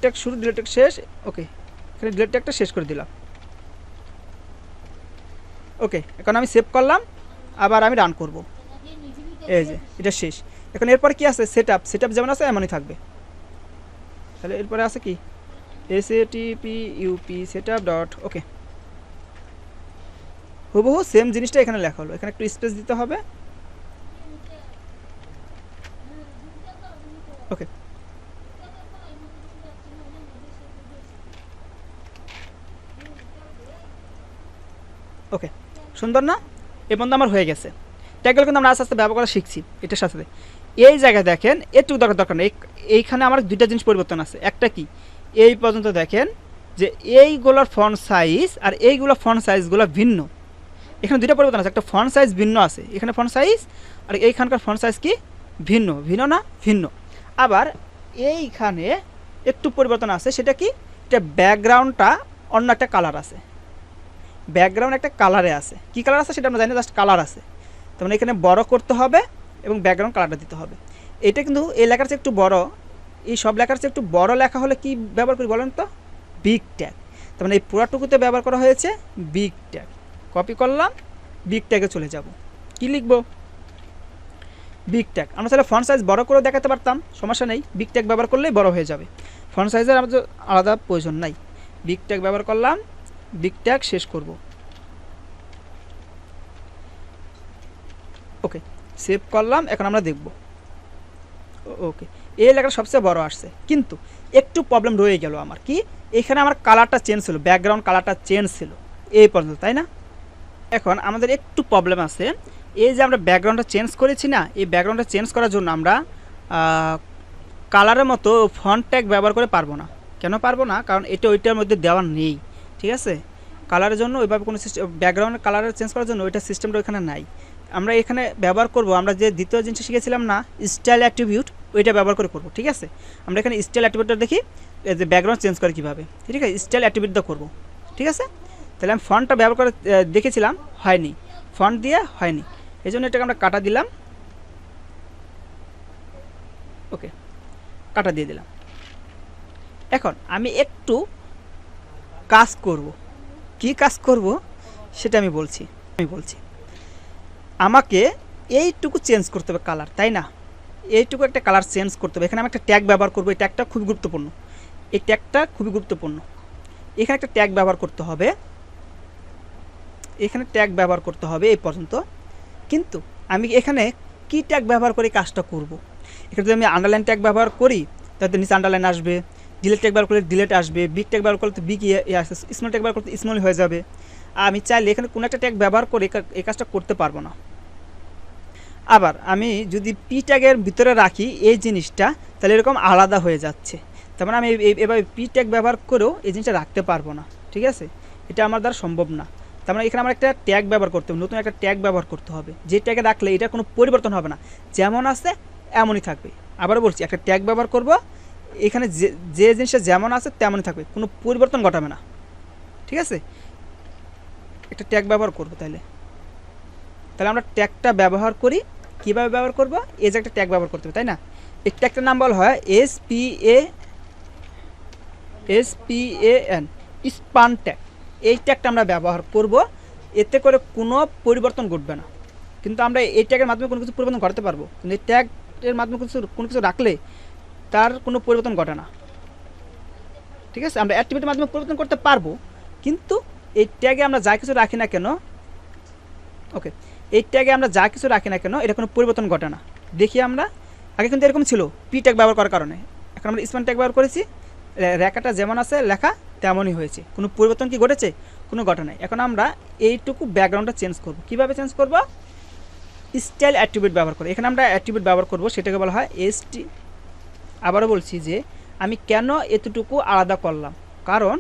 ট্যাগ শুরু, ডিলেট ট্যাগ শেষ। ওকে, এখানে ডিলেট ট্যাগটা শেষ করে দিলাম। ওকে, এখন আমি সেভ করলাম, আবার আমি রান করব। এই যে এটা শেষ। এখন এরপরে কি আছে? সেট আপ যেমন আছে এমনই থাকবে। তাহলে এরপরে আছে কি? SATPUP setup dot. ওকে, হুবহু সেম জিনিসটা এখানে লেখা হলো, এখানে একটু স্পেস দিতে হবে। ওকে, ওকে, সুন্দর না? এ পর্যন্ত আমার হয়ে গেছে। ট্যাগগুলো কিন্তু আমরা আস্তে আস্তে ব্যবহার করা শিখছি এটার সাথে। এই জায়গায় দেখেন একটু দরকার নেই, এইখানে আমার দুইটা জিনিস পরিবর্তন আছে। একটা কি? এই পর্যন্ত দেখেন যে এইগুলোর ফন্ট সাইজ আর এইগুলোর ফন্ট সাইজগুলো ভিন্ন। এখানে দুইটা পরিবর্তন আছে, একটা ফন্ট সাইজ ভিন্ন আছে, এখানে ফন্ট সাইজ, আর এইখানকার ফন্ট সাইজ কি ভিন্ন না? ভিন্ন। আবার এইখানে একটু পরিবর্তন আছে, সেটা কি? এটা ব্যাকগ্রাউন্ডটা অন্য একটা কালার আছে, ব্যাকগ্রাউন্ড একটা কালারে আছে। কি কালার আছে সেটা আমরা জানি, জাস্ট কালার আছে। তার মানে এখানে বড় করতে হবে এবং ব্যাকগ্রাউন্ড কালারটা দিতে হবে। এটা কিন্তু এই লেখার চেয়ে একটু বড়, এই সব লেখার চেয়ে একটু বড় লেখা হলে কি ব্যবহার করি বলেন তো? Big tag. তার মানে এই পুরাটুকুতে ব্যবহার করা হয়েছে বিগ ট্যাগ। কপি করলাম, বিগ ট্যাগে চলে যাব। কি লিখব? Big tag. আমরা তাহলে ফন্ট সাইজ বড় করে দেখাতে পারতাম, সমস্যা নেই, বিগ ট্যাগ ব্যবহার করলেই বড় হয়ে যাবে, ফন্ট সাইজের আমাদের আলাদা প্রয়োজন নাই। বিগ ট্যাগ ব্যবহার করলাম, বিগ ট্যাগ শেষ করব। ওকে, সেভ করলাম। এখন আমরা দেখব। ওকে, এই লেখাটা সবচেয়ে বড় আসছে, কিন্তু একটু প্রবলেম রয়ে গেল আমার। কি? এখানে আমার কালারটা চেঞ্জ ছিল, ব্যাকগ্রাউন্ড কালারটা চেঞ্জ ছিল এই পর্যন্ত, তাই না? এখন আমাদের একটু প্রবলেম আছে। এই যে আমরা ব্যাকগ্রাউন্ডটা চেঞ্জ করেছি না, এই ব্যাকগ্রাউন্ডটা চেঞ্জ করার জন্য আমরা কালারের মতো ফন্ট ট্যাগ ব্যবহার করে পারবো না। কেন পারবো না? কারণ এটা ওইটার মধ্যে দেওয়া নেই, ঠিক আছে? কালারের জন্য ওইভাবে কোনো সিস্টেম, ব্যাকগ্রাউন্ডের কালার চেঞ্জ করার জন্য ওইটা সিস্টেমটা ওইখানে নাই। আমরা এখানে ব্যবহার করব, আমরা যে দ্বিতীয় জিনিসটা শিখেছিলাম না, স্টাইল অ্যাট্রিবিউট, ওইটা ব্যবহার করে করব, ঠিক আছে? আমরা এখানে স্টাইল অ্যাট্রিবিউটটা দেখি, যে ব্যাকগ্রাউন্ড চেঞ্জ করে কীভাবে, ঠিক আছে? স্টাইল অ্যাট্রিবিউটটা করব, ঠিক আছে? তাহলে আমি ফন্টটা ব্যবহার করে দেখেছিলাম, হয়নি, ফন্ট দিয়ে হয়নি, এই জন্য এটাকে আমরা কাটা দিলাম। ওকে, কাটা দিয়ে দিলাম। এখন আমি একটু কাজ করব। কি কাজ করব সেটা আমি বলছি। আমাকে এইটুকু চেঞ্জ করতে হবে কালার, তাই না? এইটুকু একটা কালার চেঞ্জ করতে হবে। এখানে আমি একটা ট্যাগ ব্যবহার করব, এই ট্যাগটা খুবই গুরুত্বপূর্ণ, এই ট্যাগটা খুবই গুরুত্বপূর্ণ। এখানে একটা ট্যাগ ব্যবহার করতে হবে, এখানে ট্যাগ ব্যবহার করতে হবে এই পর্যন্ত। কিন্তু আমি এখানে কি ট্যাগ ব্যবহার করে কাজটা করব? এখানে যদি আমি আন্ডারলাইন ট্যাগ ব্যবহার করি তাহলে নিচে আন্ডারলাইন আসবে, ডিলেট ট্যাগ ব্যবহার করলে ডিলেট আসবে, বিগ ট্যাগ ব্যবহার করলে বিগ আসবে, স্মল ট্যাগ ব্যবহার করতে স্মল হয়ে যাবে। আমি চাইলে এখানে কোনো একটা ট্যাগ ব্যবহার করে এই কাজটা করতে পারবো না। আবার আমি যদি পি ট্যাগের ভিতরে রাখি এই জিনিসটা, তাহলে এরকম আলাদা হয়ে যাচ্ছে। তার মানে আমি এভাবে পি ট্যাগ ব্যবহার করেও এই জিনিসটা রাখতে পারবো না, ঠিক আছে? এটা আমার দ্বারা সম্ভব না। তার মানে এখানে আমার একটা ট্যাগ ব্যবহার করতে হবে, নতুন একটা ট্যাগ ব্যবহার করতে হবে, যে ট্যাগে রাখলে এটা কোনো পরিবর্তন হবে না, যেমন আছে এমনই থাকবে। আবারও বলছি, একটা ট্যাগ ব্যবহার করব, এখানে যে জিনিসটা যেমন আছে তেমনই থাকবে, কোনো পরিবর্তন ঘটাবে না, ঠিক আছে? একটা ট্যাগ ব্যবহার করব। তাহলে আমরা ট্যাগটা ব্যবহার করি, কীভাবে ব্যবহার করব? এই যে একটা ট্যাগ ব্যবহার করতে হবে, তাই না? এই ট্যাগটার নাম বলা হয় SPAN, স্পান ট্যাগ। এই ট্যাগটা আমরা ব্যবহার করব, এতে করে কোনো পরিবর্তন ঘটবে না। কিন্তু আমরা এই ট্যাগের মাধ্যমে কোনো কিছু পরিবর্তন ঘটাতে পারবো, কিন্তু এই ট্যাগের মাধ্যমে কোনো কিছু রাখলে তার কোনো পরিবর্তন ঘটে না, ঠিক আছে? আমরা অ্যাক্টিভিটির মাধ্যমে পরিবর্তন করতে পারবো, কিন্তু এই ট্যাগে আমরা যা কিছু রাখি না কেন, ওকে, এই ট্যাগে আমরা যা কিছু রাখি না কেন এটা কোনো পরিবর্তন ঘটে না। দেখি আমরা, আগে কিন্তু এরকম ছিল পি ট্যাগ ব্যবহার করার কারণে, এখন আমরা স্পান ট্যাগ ব্যবহার করেছি, রেখাটা যেমন আছে লেখা তেমনই হয়েছে, কোনো পরিবর্তন কি ঘটেছে? কোনো ঘটে নাই। এখন আমরা এইটুকু ব্যাকগ্রাউন্ডটা চেঞ্জ করব। কীভাবে চেঞ্জ করব? স্টাইল অ্যাট্রিবিউট ব্যবহার করে। এখানে আমরা অ্যাট্রিবিউট ব্যবহার করব, সেটাকে বলা হয় ST। আবারও বলছি যে আমি কেন এতটুকু আলাদা করলাম, কারণ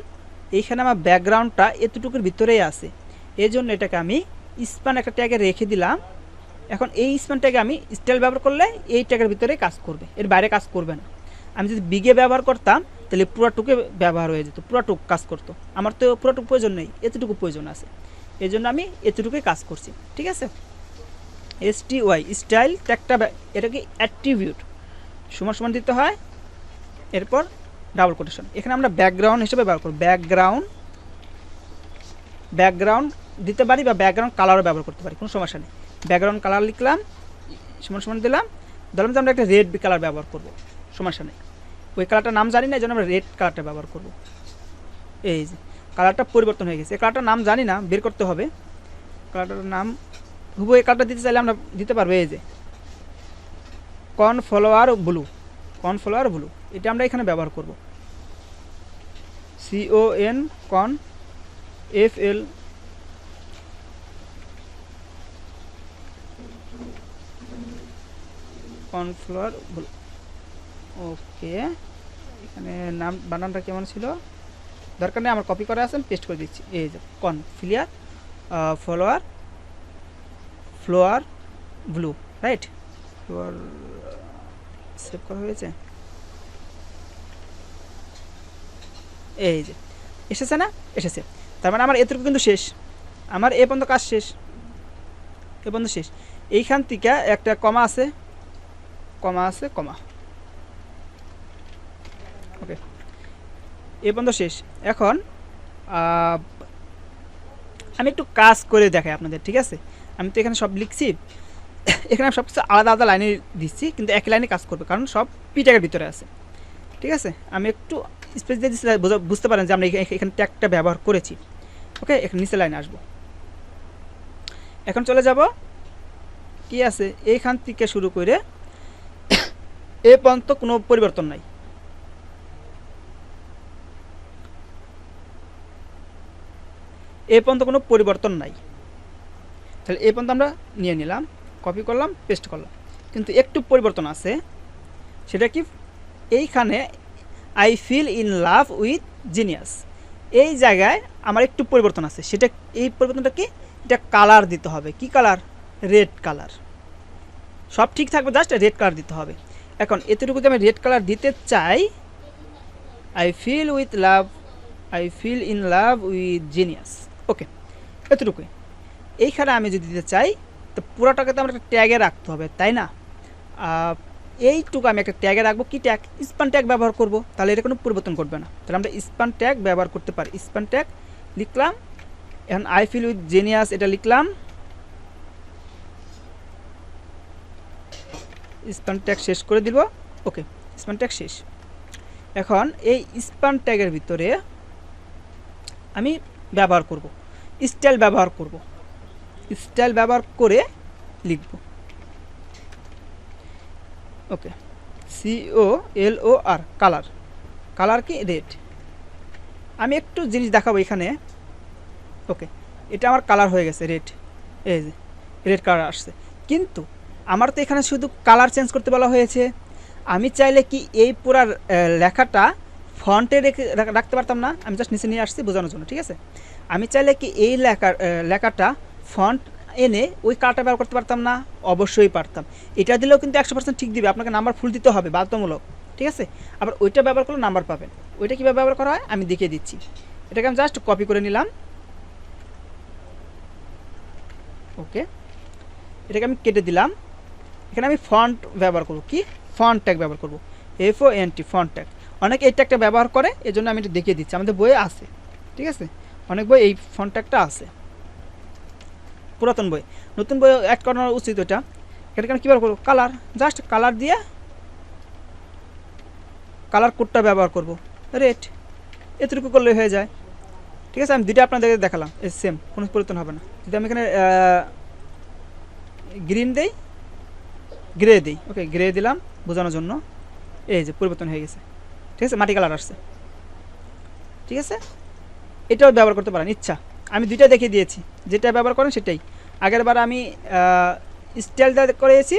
এইখানে আমার ব্যাকগ্রাউন্ডটা এতটুকুর ভিতরেই আছে, এই জন্য এটাকে আমি স্পান একটা ট্যাগে রেখে দিলাম। এখন এই স্পান ট্যাগে আমি স্টাইল ব্যবহার করলে এই ট্যাগের ভিতরে কাজ করবে, এর বাইরে কাজ করবে না। আমি যদি বিগে ব্যবহার করতাম তাহলে পুরাটুকু ব্যবহার হয়ে যেত, পুরাটুকু কাজ করতো। আমার তো পুরাটুকু প্রয়োজন নেই, এতটুকু প্রয়োজন আছে, এই জন্য আমি এতটুকুই কাজ করছি, ঠিক আছে? STY স্টাইল ট্যাগটা, এটাকে অ্যাট্রিবিউট সমান দিতে হয়, এরপর ডাবল কোটেশন। এখানে আমরা ব্যাকগ্রাউন্ড হিসেবে ব্যবহার করব, ব্যাকগ্রাউন্ড দিতে পারি, বা ব্যাকগ্রাউন্ড কালারও ব্যবহার করতে পারি, কোনো সমস্যা নেই। ব্যাকগ্রাউন্ড কালার লিখলাম, সমান দিলাম, ধরলাম যে আমরা একটা রেড কালার ব্যবহার করব, সমস্যা নেই। ওই কালারটার নাম জানি না, এই জন্য আমরা রেড কালারটা ব্যবহার করব। এই যে কালারটা পরিবর্তন হয়ে গেছে, এই কালারটার নাম জানি না, বের করতে হবে কালারটার নাম। হুবহু এই কালারটা দিতে চাইলে আমরা দিতে পারবো। এই যে কর্নফ্লাওয়ার ব্লু, এটা আমরা এখানে ব্যবহার করব। CON FL cornflower blue. Okay, এখানে নাম বানানটা কেমন ছিল দরকার নেই, আমার কপি করা আছে, আমি পেস্ট করে দিচ্ছি। এই যে flower blue, right? Flower save করা হয়েছে, এই যে এসেছে না? এসেছে। তার মানে আমার এতটুকু কিন্তু শেষ, আমার এ পর্যন্ত কাজ শেষ, এইখান থেকে একটা কমা আছে, এই পর্যন্ত শেষ। এখন আমি একটু কাজ করে দেখাই আপনাদের, ঠিক আছে? আমি তো এখানে সব লিখছি, এখানে আমি সব কিছু আলাদা আলাদা লাইনে দিচ্ছি, কিন্তু একই লাইনে কাজ করবে, কারণ সব পি ট্যাগের ভিতরে আছে, ঠিক আছে? আমি একটু স্পেস দিয়ে দিচ্ছি, বুঝতে পারেন যে আমরা এখানে ট্যাগটা ব্যবহার করেছি। ওকে, এখানে নিচে লাইনে আসবো। এখন চলে যাব, কি আছে এইখান থেকে শুরু করে এ পর্যন্ত কোনো পরিবর্তন নাই। এ পর্যন্ত কোনো পরিবর্তন নাই, তাহলে এ পর্যন্ত আমরা নিয়ে নিলাম, কপি করলাম, পেস্ট করলাম, কিন্তু একটু পরিবর্তন আছে। সেটা কি? এইখানে I feel in love with genius, এই জায়গায় আমার একটু পরিবর্তন আছে। সেটা, এই পরিবর্তনটা কি? এটা কালার দিতে হবে। কি কালার? Red colour. সব ঠিক থাকবে, জাস্ট রেড কালার দিতে হবে। এখন এতটুকুতে আমি রেড কালার দিতে চাই, I feel with love, I feel in love with genius. Okay, এতটুকুই। এইখানে আমি যদি দিতে চাই, তো পুরোটাকে তো আমার একটা ট্যাগে রাখতে হবে, তাই না? এইটুকু আমি একটা ট্যাগে রাখবো। কি ট্যাগ? স্পান ট্যাগ ব্যবহার করব, তাহলে এটা কোনো পরিবর্তন করবে না। তাহলে আমরা স্পান ট্যাগ ব্যবহার করতে পারি। স্পান ট্যাগ লিখলাম, এখন আই ফিল উইথ জিনিয়াস এটা লিখলাম, স্পান ট্যাগ শেষ করে দিব। ওকে, স্পান ট্যাগ শেষ। এখন এই স্পান ট্যাগের ভিতরে আমি ব্যবহার করব, স্টাইল ব্যবহার করব। স্টাইল ব্যবহার করে লিখব। ওকে, COLOR, কালার। কালার কি? রেড। আমি একটু জিনিস দেখাবো এখানে। ওকে, এটা আমার কালার হয়ে গেছে রেড, এই যে রেড কালার আসছে। কিন্তু আমার তো এখানে শুধু কালার চেঞ্জ করতে বলা হয়েছে। আমি চাইলে কি এই পুরা লেখাটা ফন্টে রাখতে পারতাম না? আমি জাস্ট নিচে নিয়ে আসছি বোঝানোর জন্য, ঠিক আছে? আমি চাইলে কি এই লেখাটা ফন্ট এনে ওই কালারটা ব্যবহার করতে পারতাম না? অবশ্যই পারতাম। এটা দিলেও কিন্তু 100% ঠিক দিবে, আপনাকে নাম্বার ফুল দিতে হবে বাধ্যতামূলক, ঠিক আছে? আবার ওইটা ব্যবহার করলে নাম্বার পাবেন। ওইটা কীভাবে ব্যবহার করা হয় আমি দেখিয়ে দিচ্ছি। এটাকে আমি জাস্ট কপি করে নিলাম। ওকে, এটাকে আমি কেটে দিলাম। এখানে আমি ফন্ট ব্যবহার করব। কি? ফন্ট ট্যাগ ব্যবহার করব, FONT, ফন্ট ট্যাগ। অনেকে এই ট্যাগটা ব্যবহার করে, এই জন্য আমি এটা দেখিয়ে দিচ্ছি। আমাদের বইয়ে আছে, ঠিক আছে? অনেক বই এই ফন্ট ট্যাগটা আছে, পুরাতন বই। নতুন বই অ্যাড করানো উচিত ওটা। এটাকে আমি কী ব্যবহার করবো? কালার, জাস্ট কালার দিয়ে কালার কোডটা ব্যবহার করব, রেড। এতটুকু করলে হয়ে যায়, ঠিক আছে? আমি দুইটা আপনাদেরকে দেখালাম, সেম, কোনো পরিবর্তন হবে না। যদি আমি এখানে গ্রিন দেই, গ্রে দিই, ওকে গ্রে দিলাম বোঝানোর জন্য, এই যে পরিবর্তন হয়ে গেছে, ঠিক আছে? মাটি কালার আসছে, ঠিক আছে? এটাও ব্যবহার করতে পারেন ইচ্ছা। আমি দুইটা দেখিয়ে দিয়েছি, যেটা ব্যবহার করেন সেটাই। আগের বার আমি স্টাইলটা করেছি,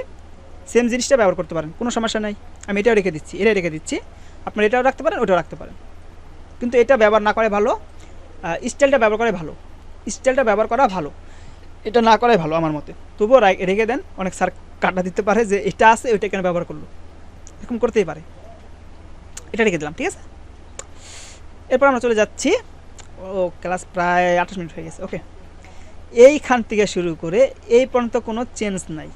সেম জিনিসটা ব্যবহার করতে পারেন, কোনো সমস্যা নাই। আমি এটাও রেখে দিচ্ছি, এটাই রেখে দিচ্ছি। আপনারা এটাও রাখতে পারেন, ওটাও রাখতে পারেন, কিন্তু এটা ব্যবহার না করে ভালো। স্টাইলটা ব্যবহার করে ভালো, স্টাইলটা ব্যবহার করা ভালো, এটা না করাই ভালো আমার মতে। তবুও রেখে দেন, অনেক স্যার কাটা দিতে পারে যে এটা আছে ওইটা কেন ব্যবহার করলো, এরকম করতেই পারে। এটা রেখে দিলাম, ঠিক আছে? এরপর আমরা চলে যাচ্ছি, ও ক্লাস প্রায় 28 মিনিট হয়ে গেছে। ওকে, এইখান থেকে শুরু করে এই পর্যন্ত কোনো চেঞ্জ নাই।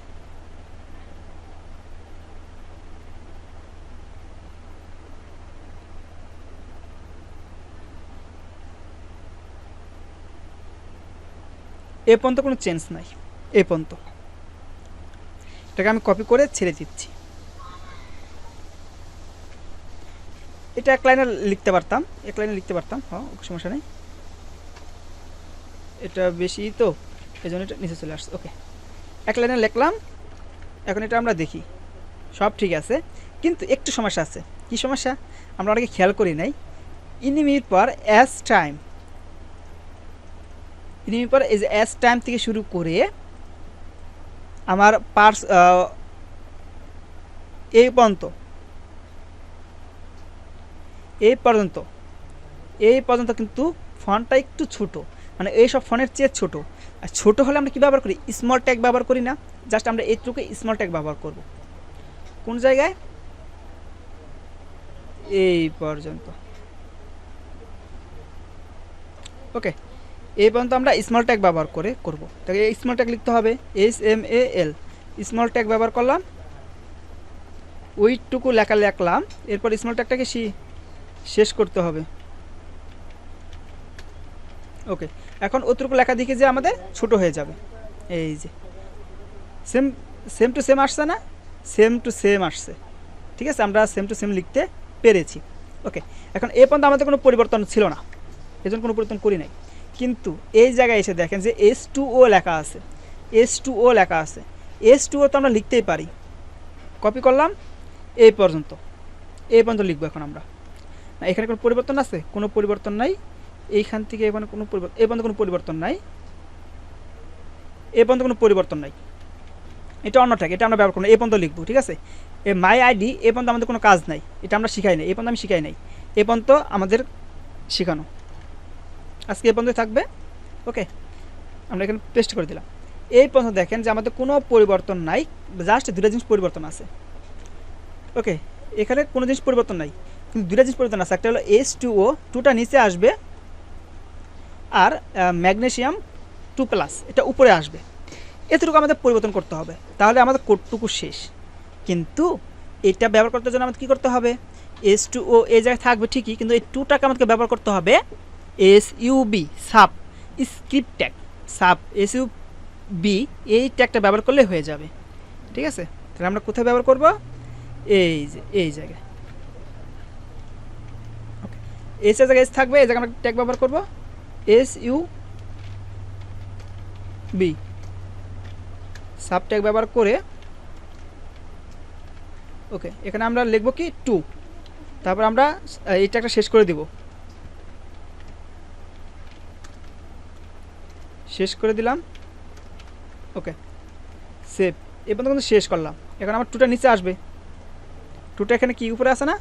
এ পর্যন্ত কোনো চেঞ্জ নাই, এ পর্যন্ত। এটাকে আমি কপি করে ছেড়ে দিচ্ছি। এটা এক লাইনে লিখতে পারতাম, এক লাইনে লিখতে পারতাম, হ্যাঁ সমস্যা নেই। এটা বেশি তো, এই জন্য এটা নিচে চলে আসছে। ওকে, এক লাইনে লিখলাম। এখন এটা আমরা দেখি, সব ঠিক আছে, কিন্তু একটু সমস্যা আছে। কি সমস্যা? আমরা অনেকে খেয়াল করি নাই। ইনিমির পর অ্যাজ টাইম, ইনিমির পর এই যে অ্যাজ টাইম থেকে শুরু করে আমার পার্স এই পর্যন্ত, এই পর্যন্ত কিন্তু ফন্টটা একটু ছোট, মানে এই সব ফন্টের চেয়ে ছোট। আর ছোট হলে আমরা কী ব্যবহার করি? স্মল ট্যাগ ব্যবহার করি না? জাস্ট আমরা এইটুকু স্মল ট্যাগ ব্যবহার করব। কোন জায়গায়? এই পর্যন্ত। ওকে, এই পর্যন্ত আমরা স্মল ট্যাগ ব্যবহার করে করব। তাহলে এই স্মল ট্যাগ লিখতে হবে, SMAL, স্মল ট্যাগ ব্যবহার করলাম, ওইটুকু লেখা লিখলাম। এরপর স্মল ট্যাগটাকে শেষ করতে হবে। ওকে, এখন অতটুকু লেখা দেখি যে আমাদের ছোট হয়ে যাবে। এই যে সেম সেম টু সেম আসছে না, সেম টু সেম আসছে, ঠিক আছে, আমরা সেম টু সেম লিখতে পেরেছি। ওকে, এখন এ পর্যন্ত আমাদের কোনো পরিবর্তন ছিল না, এজন্য কোনো পরিবর্তন করি নাই। কিন্তু এই জায়গায় এসে দেখেন যে H2O লেখা আছে, H2O লেখা আছে, H2O তো আমরা লিখতেই পারি। কপি করলাম এই পর্যন্ত লিখবো এখন আমরা। না, এখানে কোনো পরিবর্তন আছে? কোনো পরিবর্তন নাই। এইখান থেকে এখানে কোনো পরিবর্তন, এই পর্যন্ত কোনো পরিবর্তন নাই, এই পর্যন্ত কোনো পরিবর্তন নাই। এটা অন্য ট্যাগ, এটা আমরা ব্যবহার করব না, এই পর্যন্ত লিখবো, ঠিক আছে। এই মাই আইডি এই পর্যন্ত আমাদের কোনো কাজ নাই, এটা আমরা শিখাই নাই, এই পর্যন্ত আমি শিখাই নাই, এই পর্যন্ত আমাদের শেখানো, আজকে এই পর্যন্ত থাকবে। ওকে, আমরা এখানে পেস্ট করে দিলাম। এই পর্যন্ত দেখেন যে আমাদের কোনো পরিবর্তন নাই, জাস্ট দুটো জিনিস পরিবর্তন আছে। ওকে, এখানে কোনো জিনিস পরিবর্তন নাই, কিন্তু দুটো জিনিস পরিবর্তন আছে। একটা হলো H2O, 2টা নিচে আসবে, আর ম্যাগনেসিয়াম 2+ এটা উপরে আসবে। এতটুকু আমাদের পরিবর্তন করতে হবে, তাহলে আমাদের কোডটুকু শেষ। কিন্তু এটা ব্যবহার করতে জন্য আমাদের কী করতে হবে? H2O এই জায়গায় থাকবে ঠিকই, কিন্তু এই 2টাকে আমাদেরকে ব্যবহার করতে হবে SUB, sub script tag, sub SUB, এই ট্যাগটা ব্যবহার করলে হয়ে যাবে, ঠিক আছে। তাহলে আমরা কোথায় ব্যবহার করব? এই যে এই জায়গায়। ওকে, এস এর জায়গায় এস থাকবে, এই জায়গায় আমরা ট্যাগ ব্যবহার করব SUB, সাব ট্যাগ ব্যবহার করে। ওকে, এখানে আমরা লিখব কি 2, তারপর আমরা এই ট্যাগটা শেষ করে দিব, শেষ করে দিলাম। ওকে, সেভ, এই পর্যন্ত কিন্তু শেষ করলাম। এখন আমার 2টা নিচে আসবে, 2টা এখানে কি উপরে আসে না,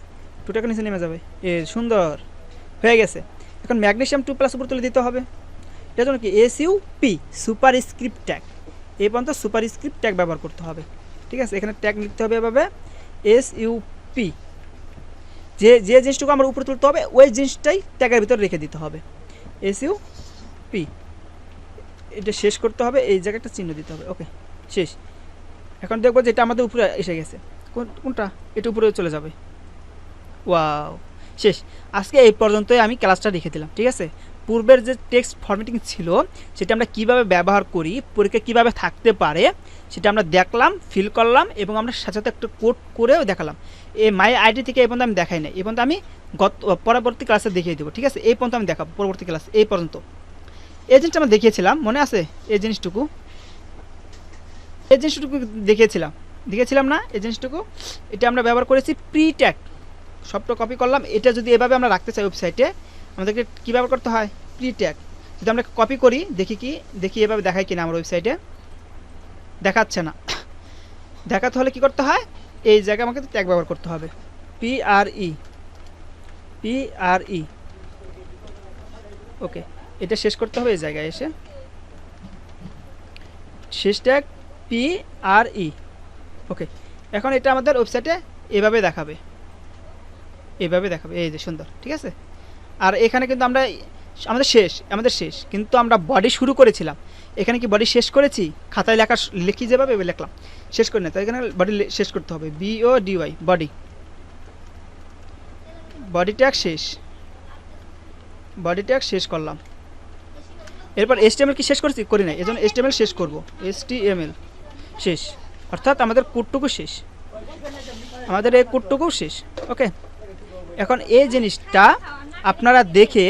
2টা নিচে নেমে যাবে। সুন্দর হয়ে গেছে। এখন ম্যাগনেসিয়াম 2+ উপর তুলে দিতে হবে, এটার জন্য কি SUP, সুপার স্ক্রিপ্ট ট্যাগ, এই পর্যন্ত সুপার স্ক্রিপ্ট ট্যাগ ব্যবহার করতে হবে, ঠিক আছে। এখানে ট্যাগ লিখতে হবে এভাবে SUP, যে যে জিনিসটুকু আমার উপরে তুলতে হবে ওই জিনিসটাই ট্যাগের ভিতরে রেখে দিতে হবে, SUP। এটা শেষ করতে হবে, এই জায়গায় একটা চিহ্ন দিতে হবে। ওকে, শেষ। এখন দেখবো যে এটা আমাদের উপরে এসে গেছে, কোনটা, এটা উপরে চলে যাবে। ওয়াও, শেষ। আজকে এই পর্যন্তই আমি ক্লাসটা রেখে দিলাম, ঠিক আছে। পূর্বের যে টেক্সট ফরম্যাটিং ছিল সেটা আমরা কিভাবে ব্যবহার করি, পরীক্ষা কিভাবে থাকতে পারে সেটা আমরা দেখলাম, ফিল করলাম, এবং আমরা সাথে সাথে একটা কোড করেও দেখালাম। এই মাই আইডি থেকে এই পর্যন্ত আমি দেখাই নাই, এই পর্যন্ত আমি পরবর্তী ক্লাসে দেখিয়ে দেবো, ঠিক আছে। এই পর্যন্ত আমি দেখাবো পরবর্তী ক্লাস। এই পর্যন্ত এই জিনিসটা আমরা দেখিয়েছিলাম, মনে আছে? এই জিনিসটুকু দেখিয়েছিলাম না? এই জিনিসটুকু এটা আমরা ব্যবহার করেছি প্রি ট্যাগ, সবটা কপি করলাম। এটা যদি এভাবে আমরা রাখতে চাই ওয়েবসাইটে, আমাদেরকে কী ব্যবহার করতে হয়? Pre tag. যদি আমরা কপি করি, দেখি এভাবে দেখায় কিনা আমার ওয়েবসাইটে, দেখাচ্ছে না। দেখাতে হলে কি করতে হয়? এই জায়গায় আমাকে ট্যাগ ব্যবহার করতে হবে, PRE। ওকে, এটা শেষ করতে হবে এই জায়গায় এসে, শেষ ট্যাগ PRE। ওকে, এখন এটা আমাদের ওয়েবসাইটে এভাবে দেখাবে, এই যে সুন্দর, ঠিক আছে। আর এখানে কিন্তু আমাদের শেষ, কিন্তু আমরা বডি শুরু করেছিলাম। এখানে কি বডি শেষ করেছি? খাতায় লিখি যেভাবে লিখলাম, শেষ করে না, তো এখানে বডি শেষ করতে হবে, BODY, বডি ট্যাগ শেষ করলাম। এরপর HTML কি শেষ করি নাই, এজন্য HTML শেষ করব, HTML শেষ, অর্থাৎ আমাদের কোডটুকু শেষ, আমাদের এই কোডটুকু শেষ। ওকে, এখন এই জিনিসটা আপনারা দেখে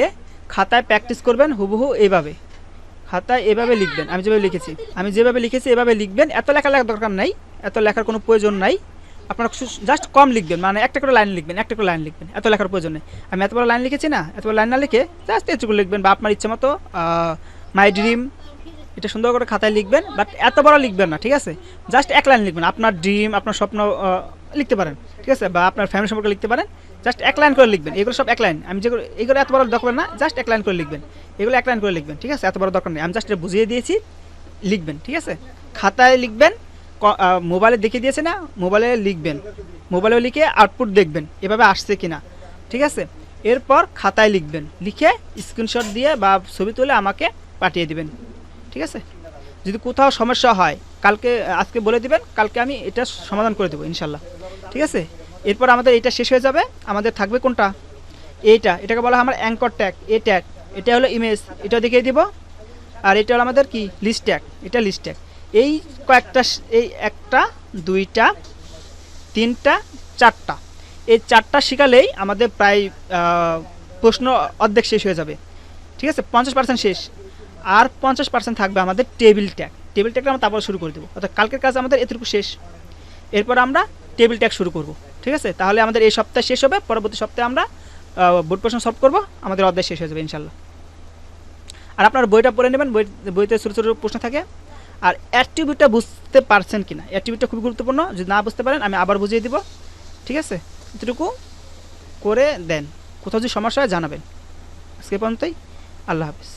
খাতায় প্র্যাকটিস করবেন, হুবহু এইভাবে খাতায় এভাবে লিখবেন। আমি যেভাবে লিখেছি এভাবে লিখবেন। এত লেখার দরকার নাই, এত লেখার কোনো প্রয়োজন নাই। আপনারা জাস্ট কম লিখবেন, মানে একটা করে লাইন লিখবেন, এত লেখার প্রয়োজন নেই। আমি এত বড় লাইন লিখেছি না, এত বড় লাইন না লিখে জাস্ট এটুকু লিখবেন, বা আপনার ইচ্ছে মতো মাই ড্রিম, এটা সুন্দর করে খাতায় লিখবেন, বাট এত বড় লিখবেন না, ঠিক আছে। জাস্ট এক লাইন লিখবেন, আপনার ড্রিম, আপনার স্বপ্ন লিখতে পারেন, ঠিক আছে, বা আপনার ফ্যামিলি সম্পর্কে লিখতে পারেন। জাস্ট এক লাইন করে লিখবেন, এগুলো সব এক লাইন। আমি যেগুলো এগুলো এত বড় দরকার না, জাস্ট এক লাইন করে লিখবেন, এগুলো এক লাইন করে লিখবেন, ঠিক আছে, এত বড় দরকার নেই। আমি জাস্ট এটা বুঝিয়ে দিয়েছি, লিখবেন, ঠিক আছে। খাতায় লিখবেন, মোবাইলে দেখিয়ে দিয়েছে না, মোবাইলে লিখবেন, মোবাইলেও লিখে আউটপুট দেখবেন এভাবে আসছে কিনা, ঠিক আছে। এরপর খাতায় লিখবেন, লিখে স্ক্রিনশট দিয়ে বা ছবি তুলে আমাকে পাঠিয়ে দিবেন, ঠিক আছে। যদি কোথাও সমস্যা হয় আজকে বলে দিবেন, কালকে আমি এটা সমাধান করে দেবো ইনশাল্লাহ, ঠিক আছে। এরপর আমাদের এটা শেষ হয়ে যাবে, আমাদের থাকবে কোনটা? এটাকে বলা হয় আমার অ্যাঙ্কর ট্যাগ। এটা হলো ইমেজ, এটা দেখিয়ে দিব। আর এটা হলো আমাদের কি লিস্ট ট্যাগ, এটা লিস্ট ট্যাগ। এই কয়েকটা, এই একটা, দুইটা, তিনটা, চারটা, এই চারটা শিখালেই আমাদের প্রায় প্রশ্ন অর্ধেক শেষ হয়ে যাবে। ঠিক আছে, 50% শেষ। আর 50% থাকবে আমাদের টেবিল ট্যাগ। টেবিল ট্যাগটা আমরা তারপর শুরু করে দেবো, অর্থাৎ কালকের কাজ আমাদের এতটুকু শেষ। এরপর আমরা টেবিল ট্যাগ শুরু করব। ঠিক আছে, তাহলে আমাদের এই সপ্তাহে শেষ হবে, পরবর্তী সপ্তাহে আমরা বোর্ড প্রশ্ন সলভ করবো, আমাদের অধ্যায় শেষ হয়ে যাবে ইনশাল্লাহ। আর আপনারা বইটা পড়ে নেবেন, বইতে ছোটো ছোটো প্রশ্ন থাকে। আর অ্যাট্রিবিউটটা বুঝতে পারছেন কি না, অ্যাট্রিবিউটটা খুবই গুরুত্বপূর্ণ, যদি না বুঝতে পারেন আমি আবার বুঝিয়ে দিব। ঠিক আছে, এতটুকু করে দেন, কোথাও যদি সমস্যা হয় জানাবেন। আজকে পর্যন্তই, আল্লাহ হাফিজ।